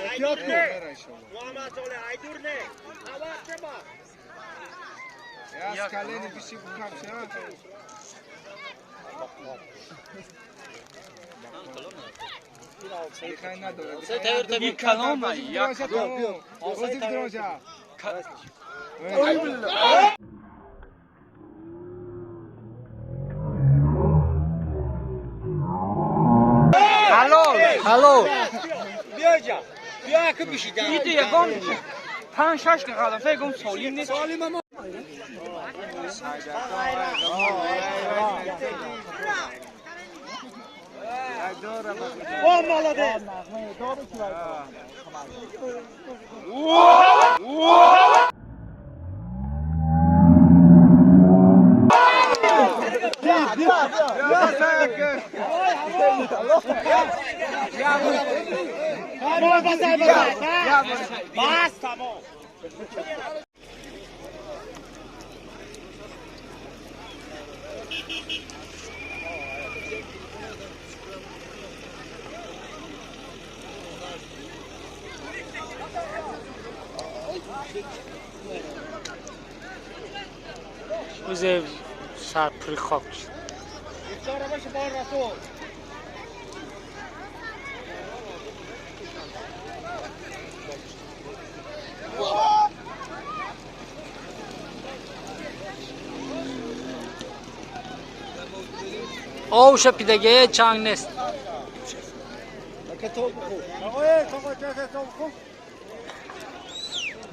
احتیاط کن محمد صالح ایدور نه اول چه با از کلینی بیشی بکنم میخوای نداره این کلام یک بازی درجه Hallo. بیا جا بیا که بشیدن این یکم 5-6 دقیقه فکر کنم سالم نیست. او مالده بس تمام وزه سرپری خواب شد. افطار باشه بار رسول آوش پیدگه چنگ نیست.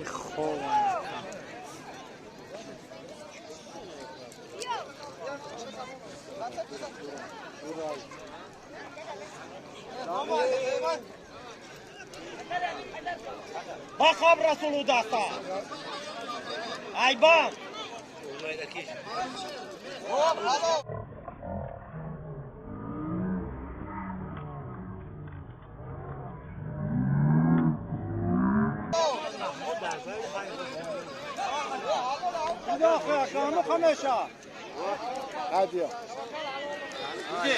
خوب با خواب رسول دستا ایبان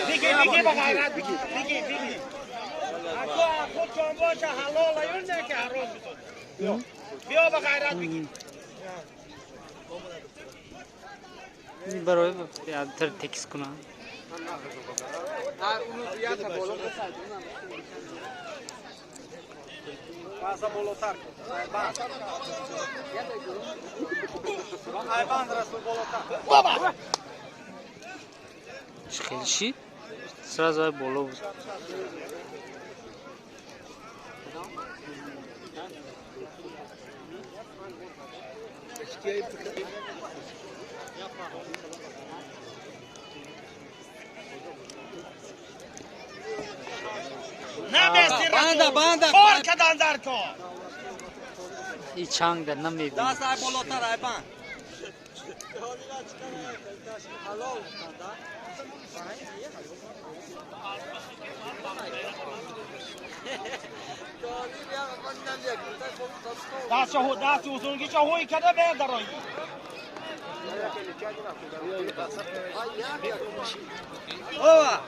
بگی با غیرت بگی خود جان باشه حلال یون نه که حرام بسود بیا با غیرت بگی برای تر تکس کنم. پاسا بالاتر ایبان رسول بالاتر بابا خیلی شید سرازای بالا بود. نمیستی رسول کار کدن در کار این چنگ در نمیبینی. دست ای بالاتر ایبان دست اوزونگی چه هوی کده به درایی اوه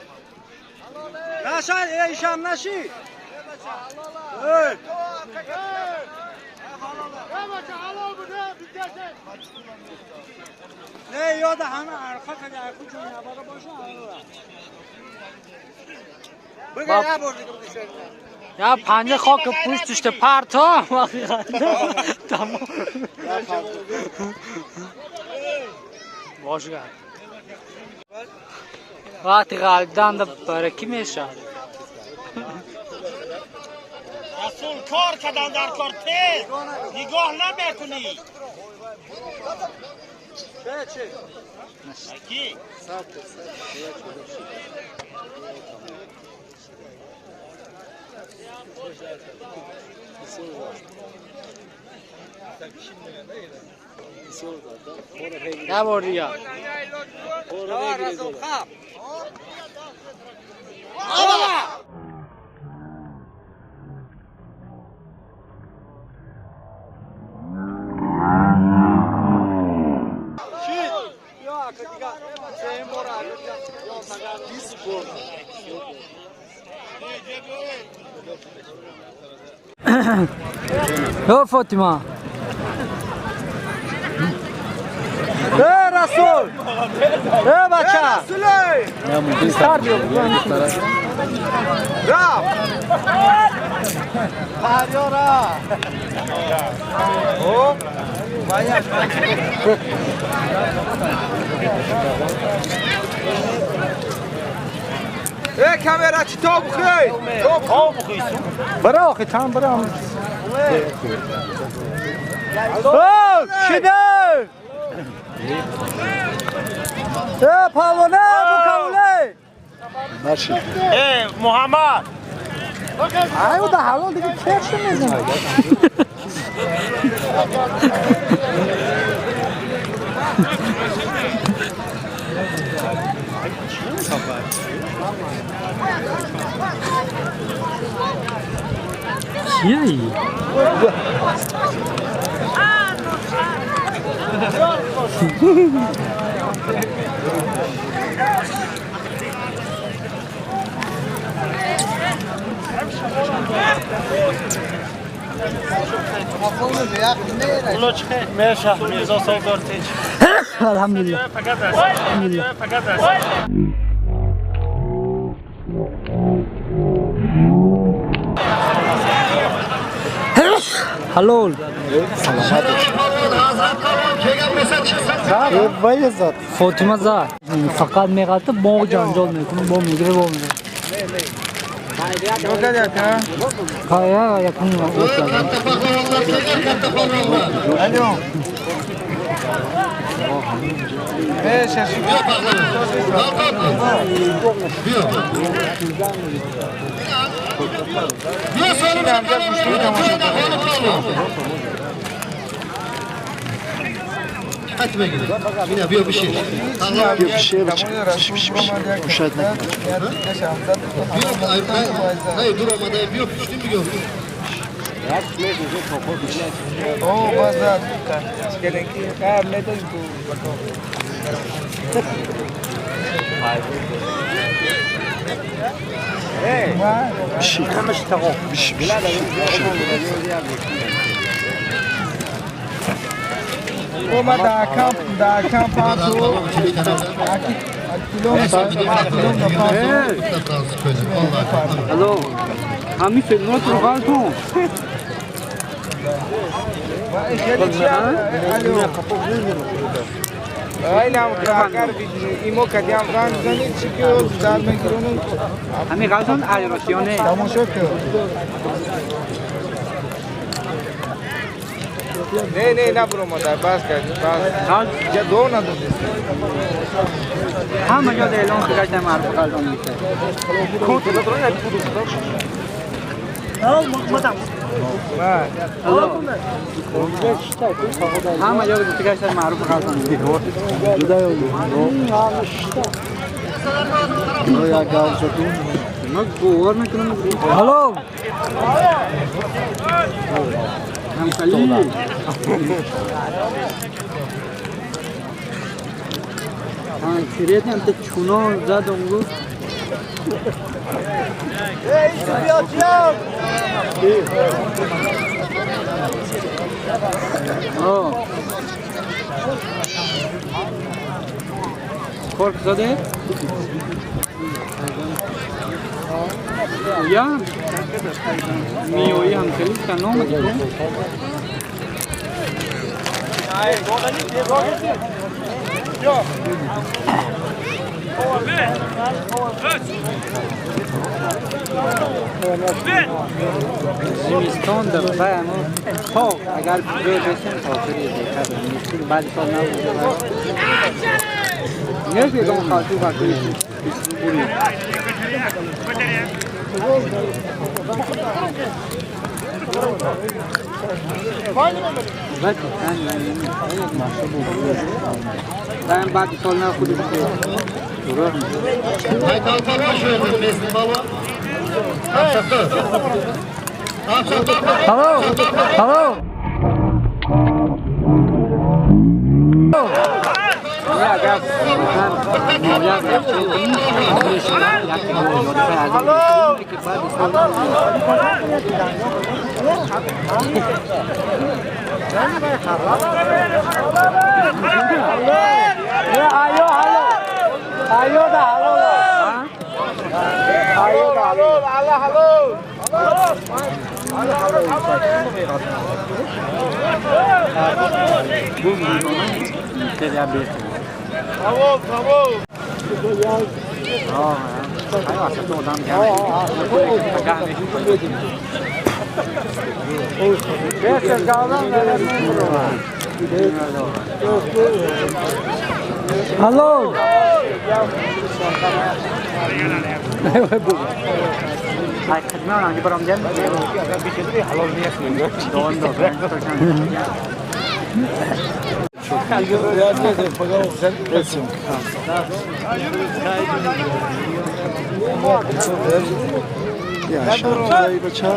نشان ایشم نشی نه یاد همه عرقه که عرقه چون نباره باشه بگه یه بار دیگه بگه یا پنجه خاک پوشتشت پرتا تمام باشه وقتی غالدان دا برکی میشه رسول کار کدن در کار تیز نگاه نمیکنی کی؟ نه بردیا رسول خواب Yo Fatima. Rasul. Bacha. Start diyor. Raf. Pariora. O. Manyak. kamera چی تا بخوای تا بخویسون برای آخه تام برام شده پاونه بکاونه محمد ایو ده حلال دیگه کفش میزنه چیه میرزا صاحب دارتیج الحمدلله حلول فاطمه زاد فقط میگه باغ جنجال میکنه با میگیره با میگیره کایا یا کنی الو حتما بیا بیا بشین بیا بشین مشاهد hayır dur ama da bio pişti mi gör او بازار gelin ki kar ne de bu Oma da kamp paso الو همین فیلم رو کار کن Aynen kar imo kadiyam ran zani çıkıyor dalma gironun همین قضا ایراسیونه تماشا کن نه برو مادر بس کرد بس یا دو ندادی همه جا اعلان کرده معروف قضا میشه همه جا دیگه معروف قضا میشه جدا یا گاو شدون ما گوار میکنم هالو هم خلیل سریعت هم تا چونان زد اونگو kork zade ya miyoyi hamseli kanım زمستان در پایان تا اگر بیرون بشیم آخری دیگر نیستی بعد سال نبود نه بیرون خاطر وقتی بوری بعد ben بعد سال نخودی درست Haydi kalkan baş verdin Mesut baba Hello. Hello. Hello. Hai khidmat orang di Baramjan.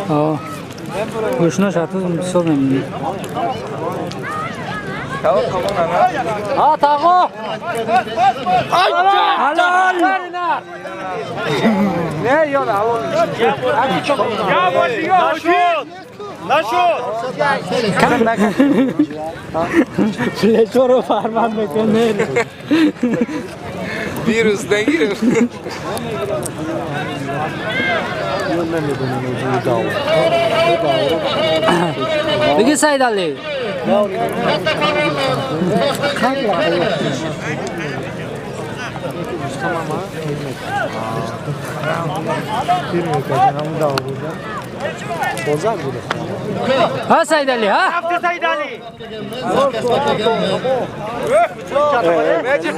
Oh, Krishna şartı sormayayım. Tago. Halal. Ne yiyor halal? Ya başlıyor. Naşut. Fleçoro parmağım mükemmel. Virüs ne giriyor? Peki Said Ali. Ha Said Ali ha? Yaptı Said Ali. Meci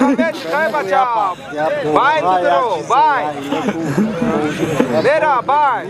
kay bachao. Bye tutro, bye. Dera bye.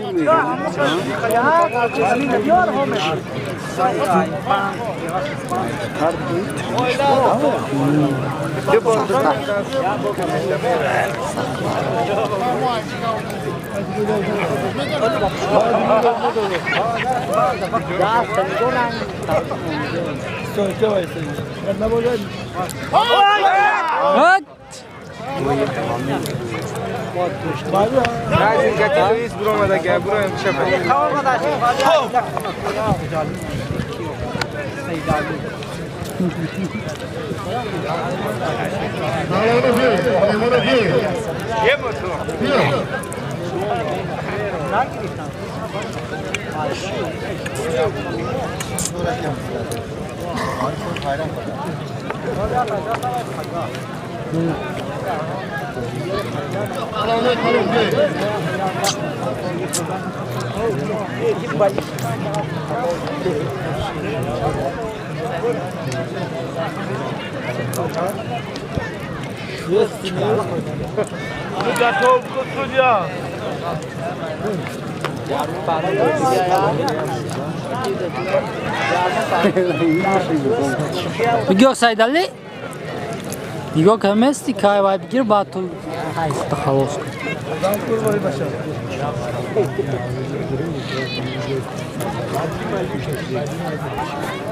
Razin kaçırıyız burama da gel buraya şapayı. Ye mutlu. Gato kutuya. Bigyo Said Ali. Bigyo kamesti kai vai bigir batul. Takhalos.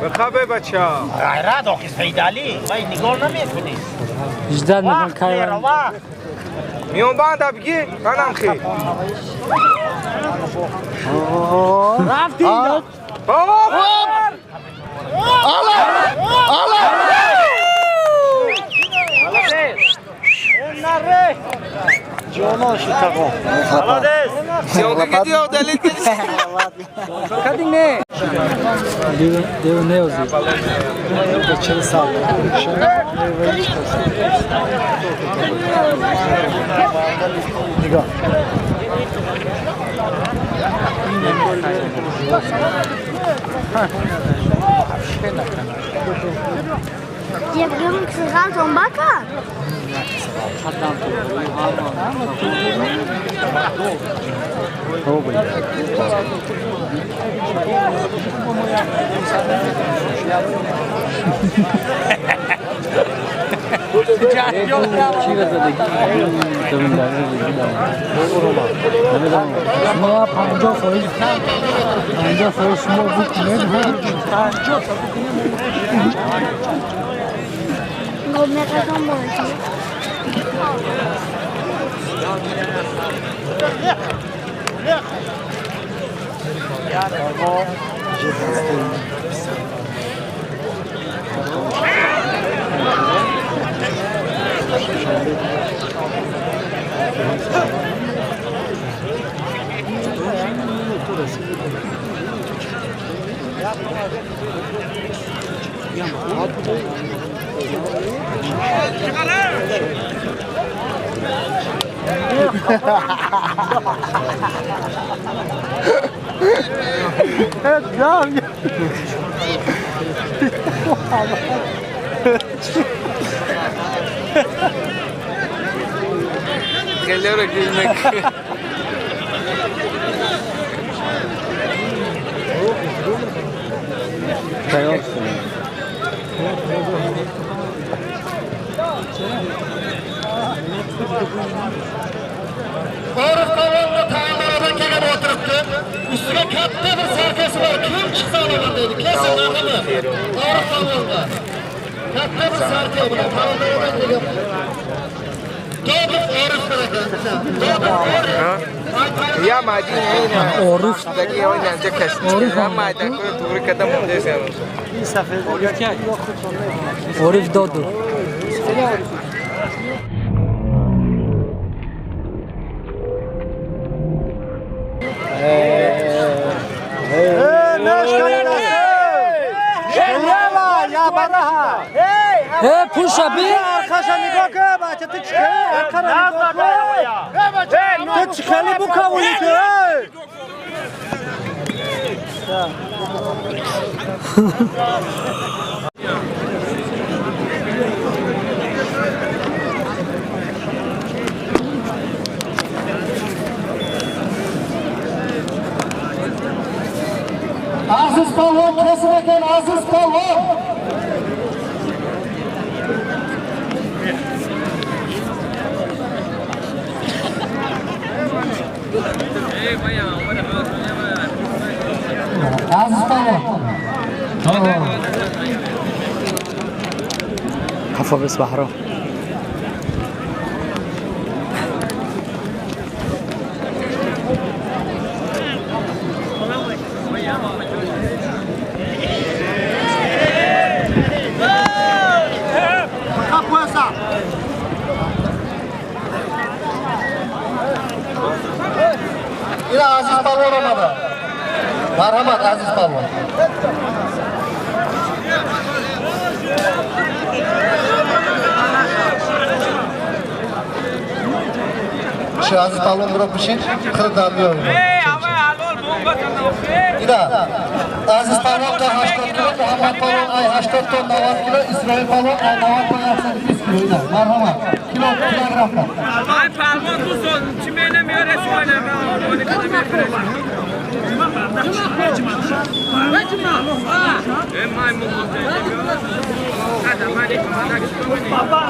بخوابه بچه ها را داخل سید علی وای نگاه نمیکنی Jdan naman kai vai. میون باند بگی منم خیلی Rafti. Siamo che ti ho delle Kadine. Deu Neuzi. Geçen sağ. Diga. Je brengt ze gaan zo'n bakken. bu megaton boyutu. Geliyor gülmek. Orif Kavonlu tağlarına gelip oturuptu. Üstüne katta bir sarkası var. Kim çıksa alalım dedi. Kesin anlamı. Orif Kavonlu. Katta bir sarkı. Buna tağlarına gelip. Doğru Orif bırakın. Ya Madine Orif daki oynayacak kaçtı. Ama Madine doğru kadar mutlusun. Orif Dodo. Hey puşa bir Arkadaşlar nikoke bahçede çıkıyor. Arkana nikoke. Çıkalı bu kavulu ki. Aziz Pavlov kesin eken Aziz Pavlov. Aziz Pavlov. kafa bes bahro. Yine Aziz Pavlov olmadı. Merhamet Aziz Pavlov. Şu Aziz Pavlov bırak bir şey, kırıktan diyor. Yine Aziz Pavlov da 80 kilo, Muhammed Pavlov ay 80 ton, Navat kilo, İsrail Pavlov ay Navat ton 88 kilo. Yine merhamet. Kilo kilogramda. Ay parmağın tuz olsun. Çimeyle mi öğretsin oynayayım? Onu kadar bir kırıcı. Ben maymun mutluyum. Hadi hadi. Baba.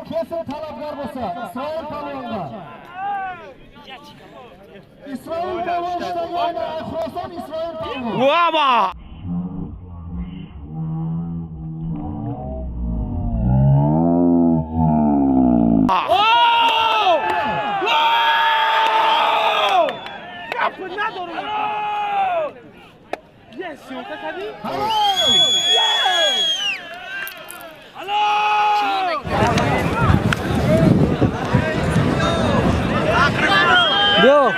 Kesin talaplar olsa, İsrail Pavlov'da. İsrail Pavlov işte yani Khorasan İsrail Pavlov. Vaba. Yapın ne doğru? Yes, yok hadi. Yo.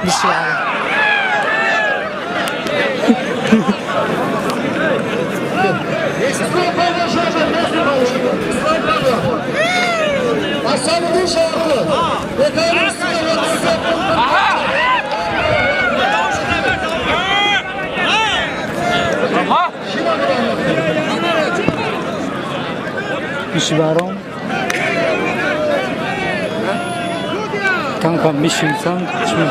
Bir şey abi. İsrail Pavlov şu anda İsrail Pavlov. Aslanın şarkı. işverim. Kanka mişinsan çmin.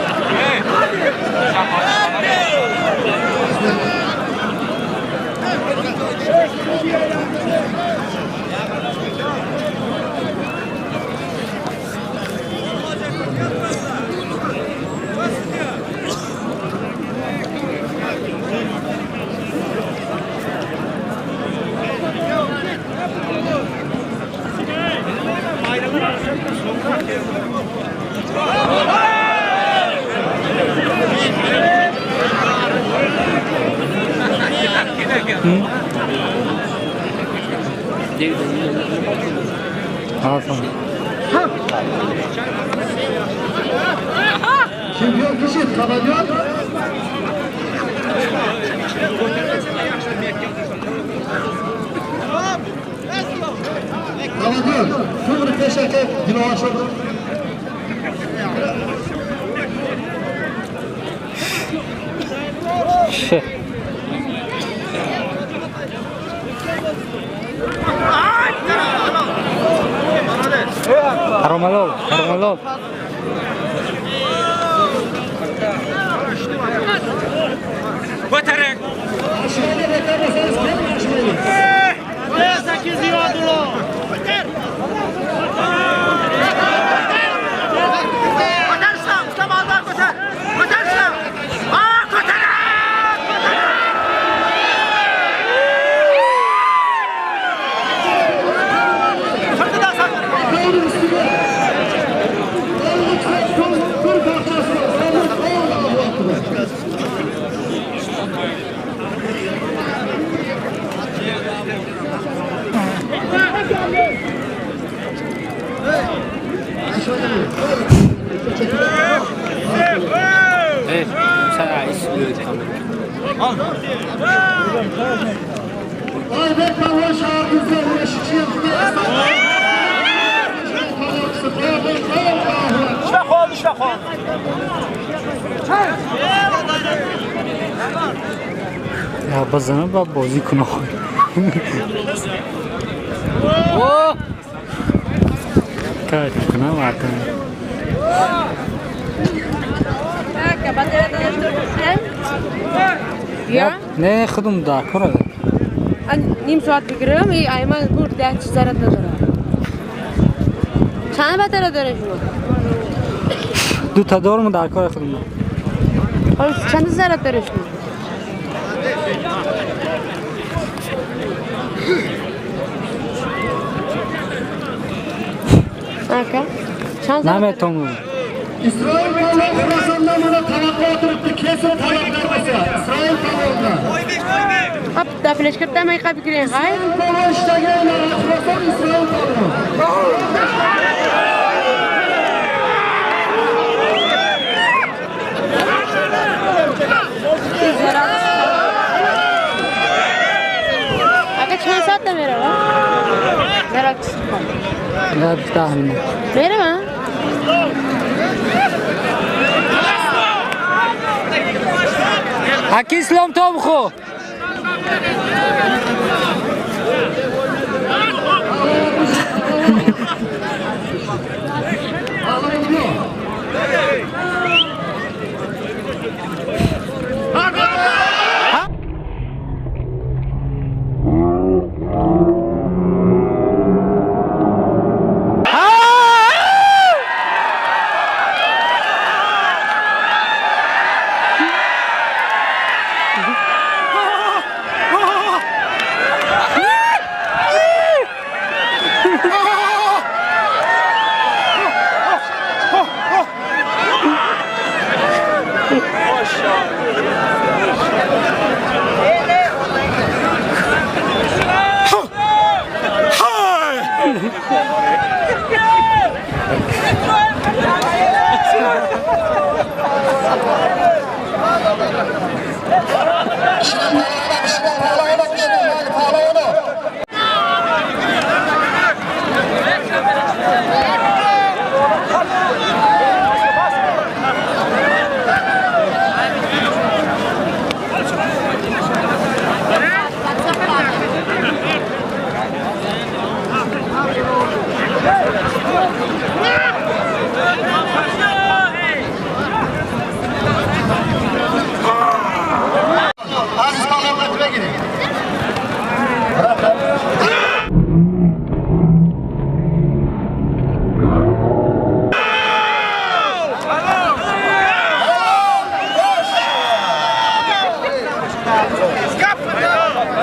Hasan. Şampiyon kişi kazanıyor. Kazanıyor. Kıbrı teşekkür Diloğa Şokur. Haramalol, haramalol. Götürün. Aşağıda beklemeseniz ben aşağıya. Buraya 8 yoldular. Kotarsan, Mustafa Allah kotar. Kotarsan. Aa kotar. Sırtıdan sakın. Doğru üstüne. Bir parçası var. Allahu Ekber. Evet, sana istiyorum. Ayberk Balon şahımızda uğraşıcı yaptı. Ya bazana bak bozi kuno. Oh! Kaç kuna var kan? Ya? Ne khudum da kora. نیم ساعت بگیرم این ایمان بود 10 ضرر نداره چند بطره داره شما؟ Du ta dormu da kora khudum. حالا چند ضرر داره شما؟ Aka. Çand ضرر Name tomu. İsrail Balon Horasan'dan bana tavakla oturup kesin tavak vermesi. İsrail Balon'da. Ab dafneş کرده من قبل بگیرین خیر Balon işte geldi. Horasan İsrail Balon. Aka چند ساعت میره وا؟ merak Ya tahmin. میره وا؟ Aki İslam tomu kho.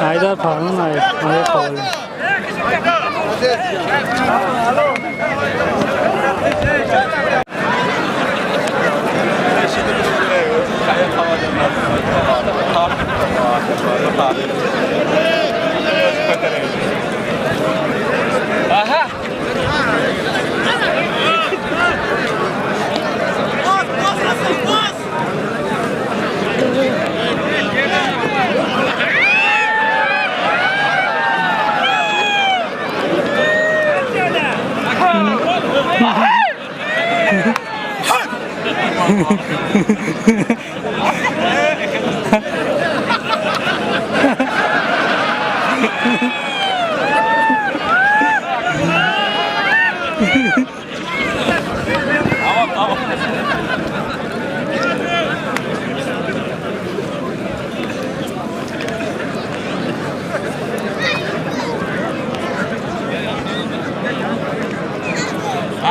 Haydar paranın ayağı pahalı. Aha.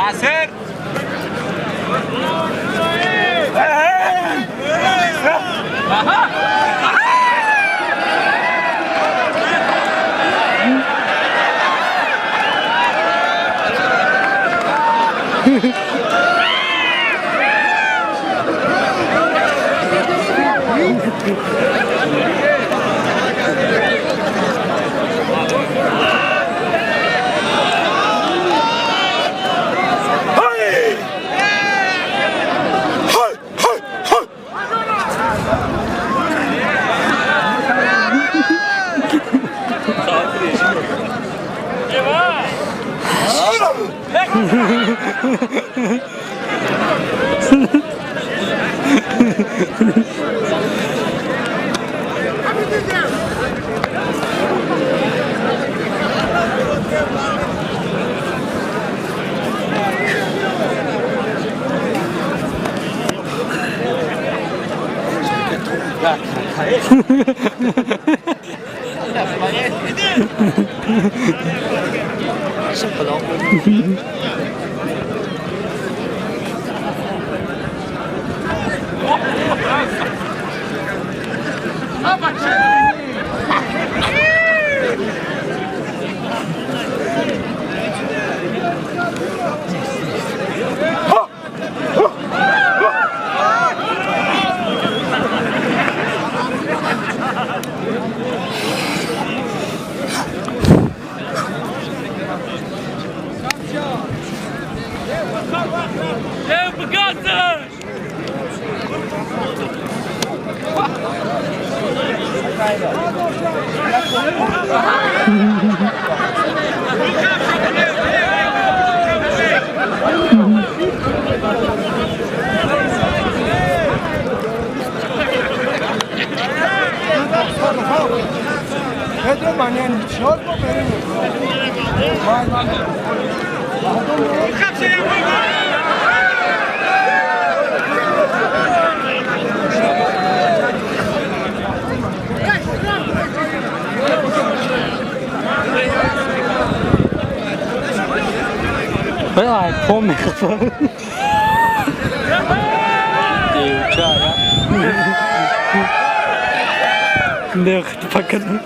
Aser. Dev bagaçlar! Pedro Manen, short ko pero. Vậy là phô mẹ phô. Điều trời á. Được, bakın.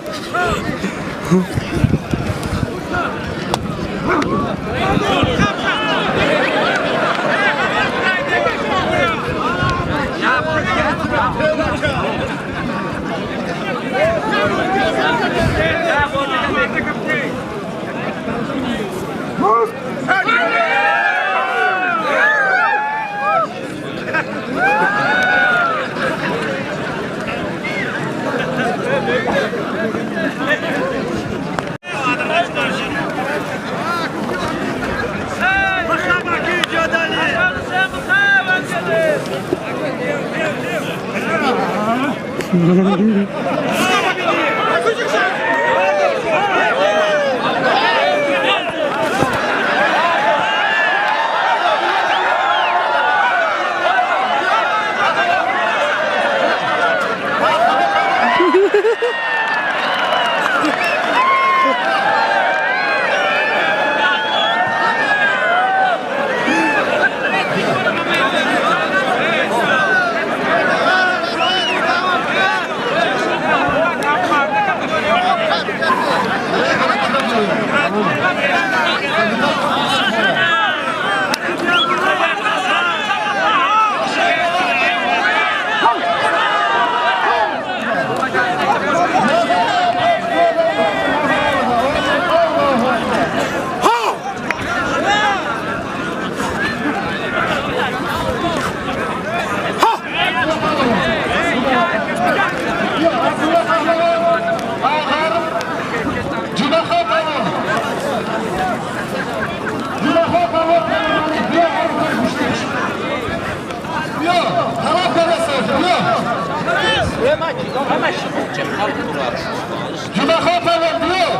Jumaxon palvon diyor.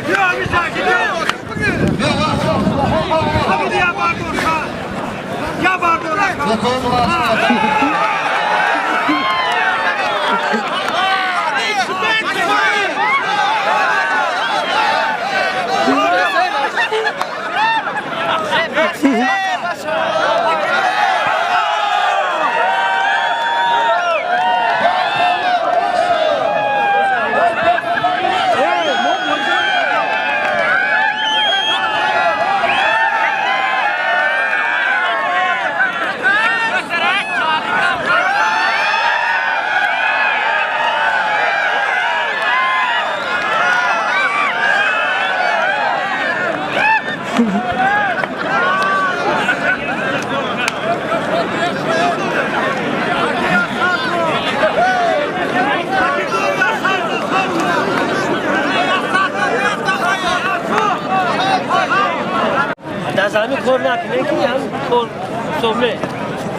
Yok bir sakin yok. Abi ya pardon. Ya pardon. دستامی کار نکنه که هم کار صبحه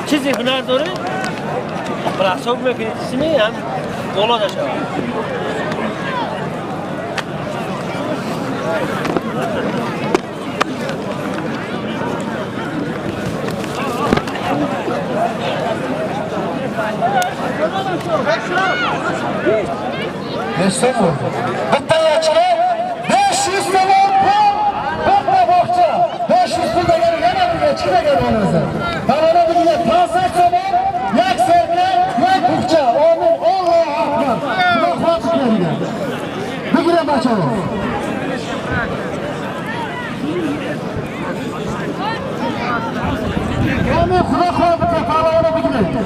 چیزی هنر داره برای صبح میکنه تسمی هم بالا داشته İstanbul. Hatta açığa 500 milyon puan bakma bakça. 500 milyon yana bir geçine gelmenize. Kanala bir de taze zaman yak sergi yak bukça. Onun Allah'a akbar. Buna fark geldi. Bir güne başlayalım. Onu kulak oldu kanala bir güne.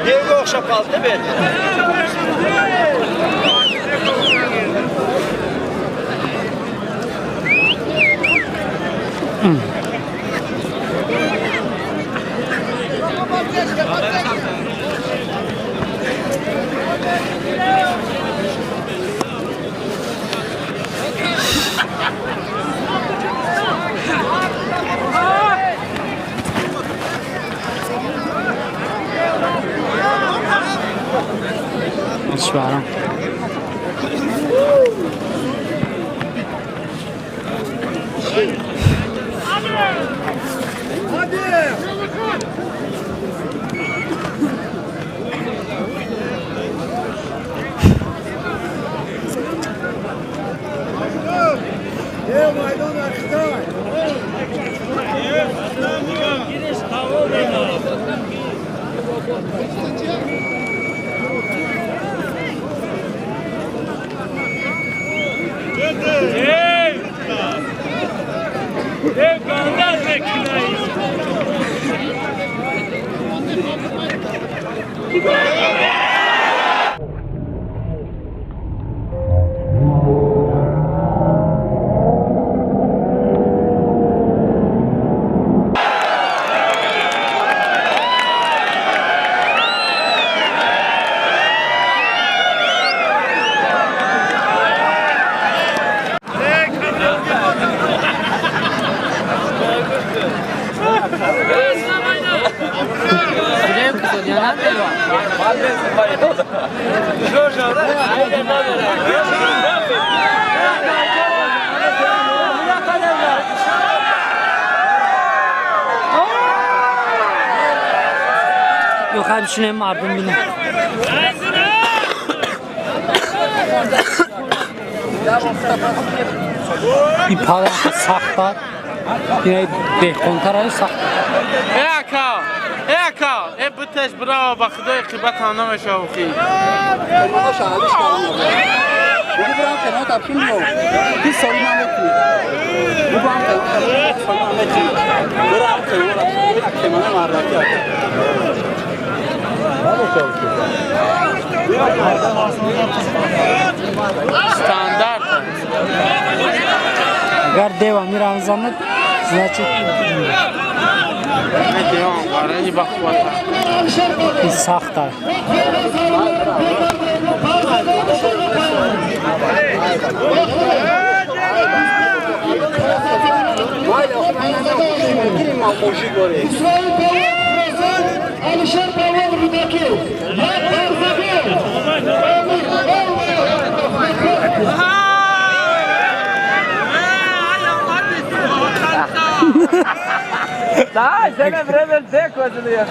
Devre okşap kaldı değil mi? İşveren. Hadi. Yok abi şunu hem ardım bine. Bir para sakta. Yine de kontarayı sakta. Eka, biteş bravo bak da kıybat anlama şavki. Bunu bırakın o da kim yok? Hiç sorunlar yok. Bu banka sorunlar yok. Bırakın o da kimine var ya. Standart. Agar devam Ramazan'da значит Ne devam var? İyi bak bir sakta. Alişer Pavlov Rudaki. Daha sana brevel tek özlüyor.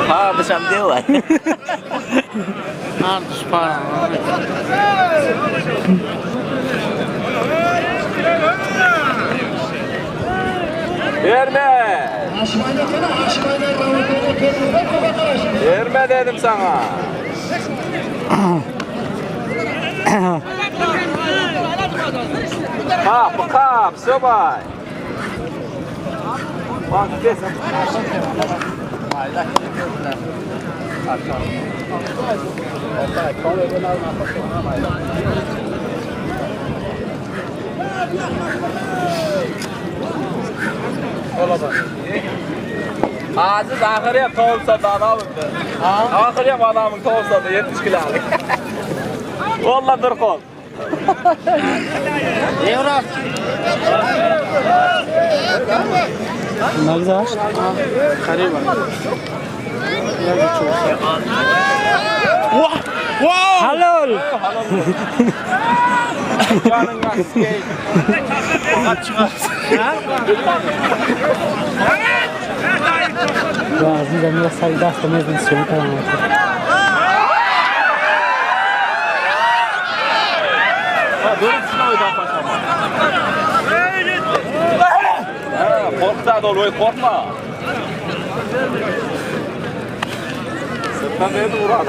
Ha, başam dewa. Artış para. Verme. Verme dedim sana. Kap, собай. Bak kes. Aziz ahiriyem tavuk adamım. Ahiriyem adamın tavuk sattı 70 kilolik. Vallahi dur kol. Evrak. Ne güzel. Halal. Canın gaskey. Lazım da biraz sayıda astamız bir sürü kalan var. Korkma dolu, korkma. Sırttan neydi vur adam?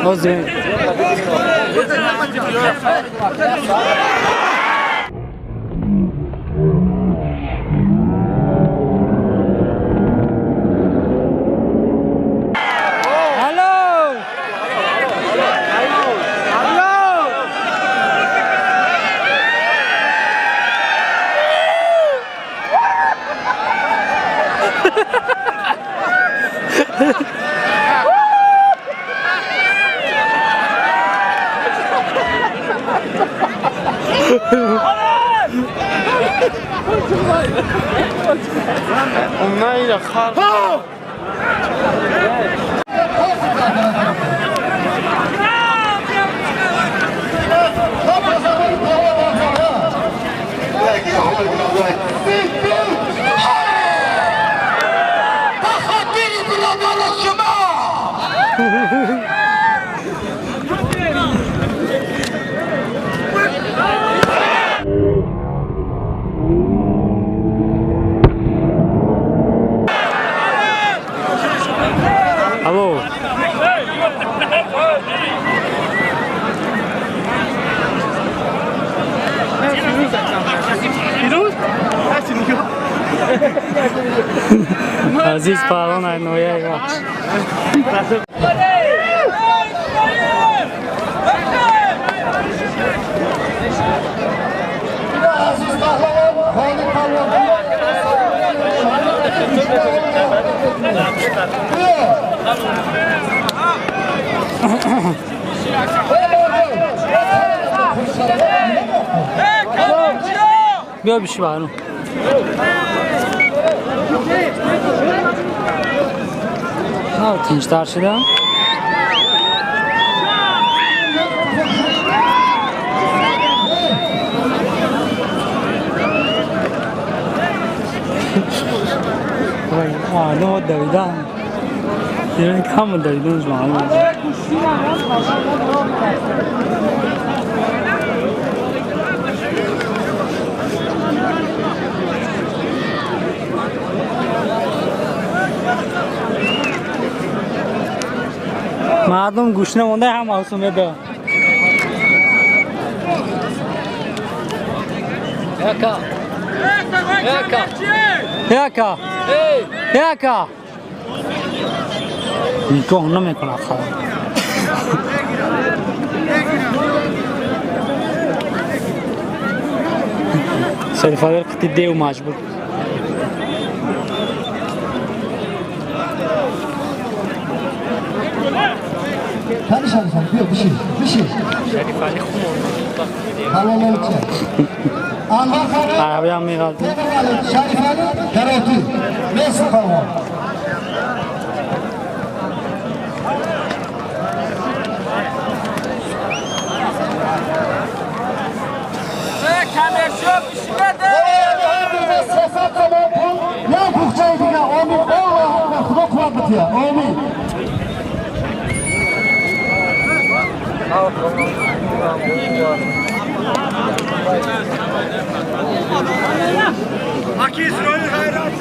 O zaman. Ondan iyi kar. Yo. Aziz Paran Aynoya Gaç. Aziz Pahlavan, Halit Pahlavan. Bia bir şey var mı? Ha, tinç tarşıdan. Ne o Davidan? Yine kam Davidan zaman. مردم گوش نمونده هم آسومه ده یکا نگاه نمیکنه خواهد سریفادر قطی دیو مجبور Hadi Şerifali, bir şey. Şerifali Halal olacak. Anvar Kara, Arabiyam miğaldı. Şerifali, Karoti, Mesut Pahlavan. Sefat zaman bu, ne yapacağız ya? Amin, Allah'ım, kulak bitiyor, amin. Aki İsrail hayrat.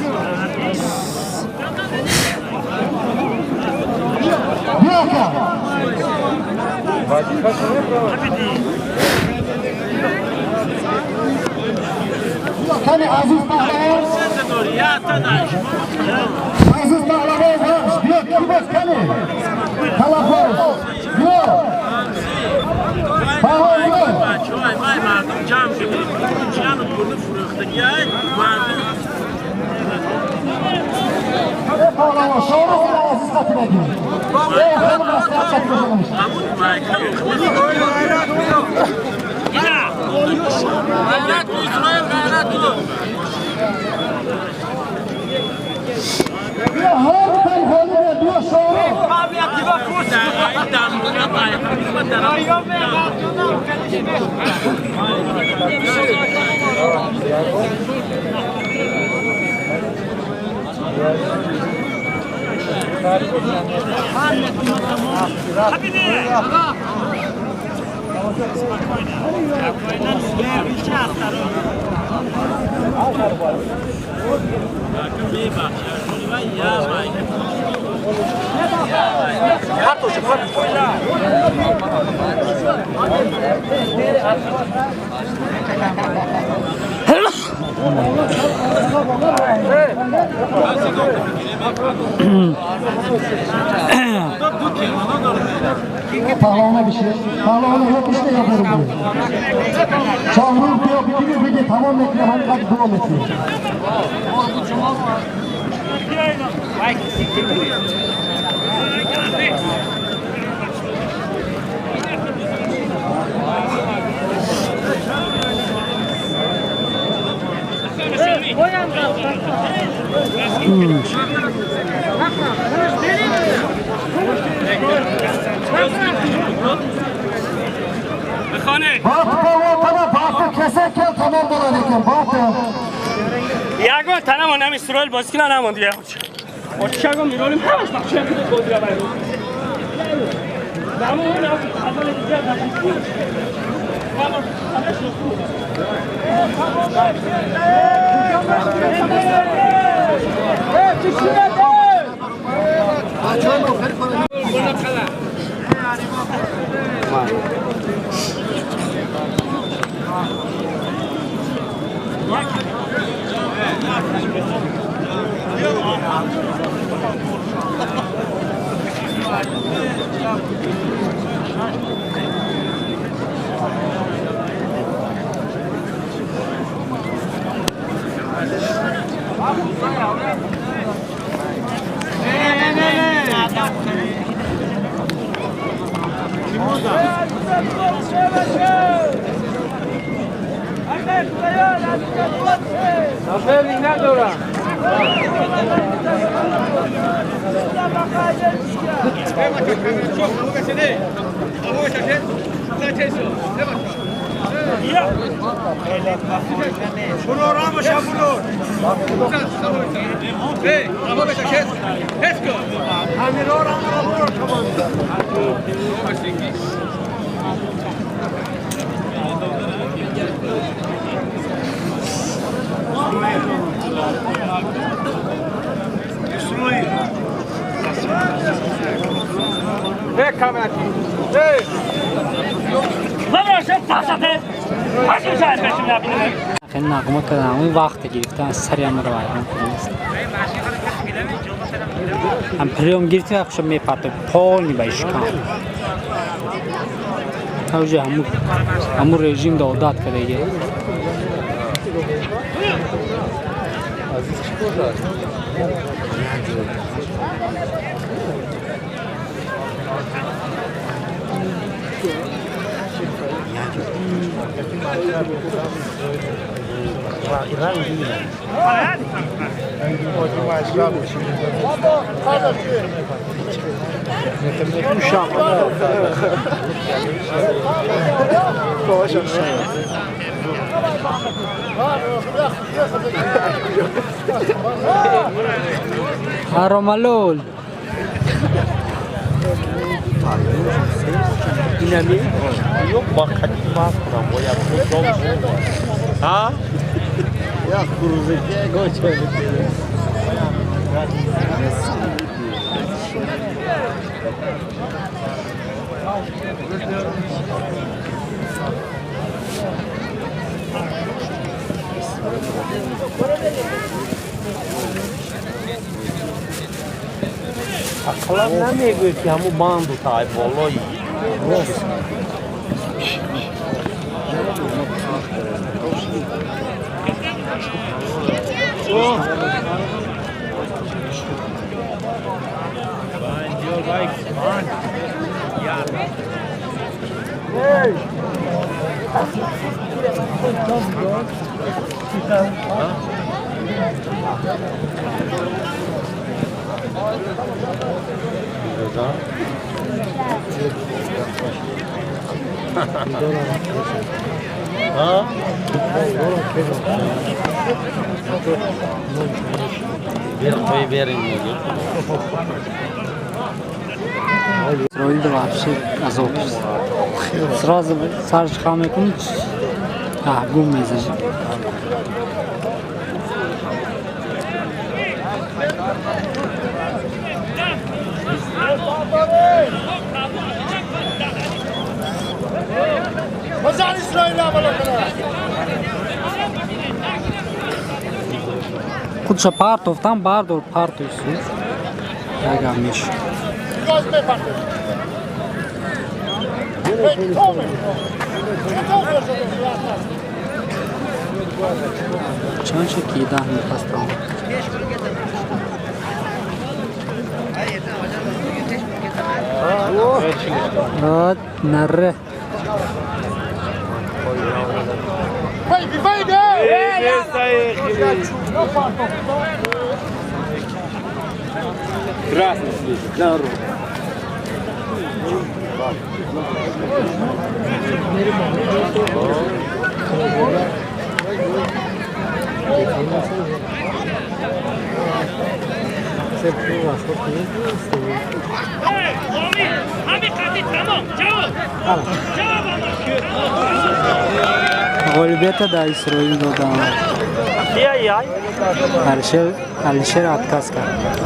Bir dakika. Hani Aziz Pahlavan. Aziz Pahlavan var. Yok, kibet kani. Kalafaz. Yok. Pahlavan yok. Çoğay may mardum cam gibi. Canım bunu fırıktı gel. Mardum. Pahlavan. Sonrasında Aziz Katib'e gidiyor. Hanım maslahat çatmışlamış. Hayrat bu İsrail hayrat bu. Ya her telefonu diyor sonra. Abi aktiva kursa. İdam buna bay. Pahlavana bir şey. Pahlavana yok işte yapıyorum diyor. Şahrul diyor peki tamam bekle hani kaç devam etsin. Batı pahlavana batı keserken tamam dolanırken batı. Yago tanam onam İsrail baskına namondu ya. O çago mirolim havaş bak şöyle bir kodra var. Namı ona adamı güzel bakıyor. Tamam. Çıkışına خیلی نقمه کردم اون وقت گرفتن از سری هم رو باید هم پریوم گرفتی وقتشم میپرده پانی بایش کن اوجه همون رژیم دا عادت کرده گه هرمالول Yok bak hadi bak kuram o yapıyor. Ha? Ya kuruzu ke goç. Akalar ne yapıyor ki hamu bandu tay bolo yi. Строили вообще азот. Сразу сарж хамекун гум мезажи. Куча партов, там бардор партов су. Яга меш. Чанча кида не пастал. Вот, нарре. Красный слышит, на руку. Golbeta da İsrail dodam. Alişer отказ کرد.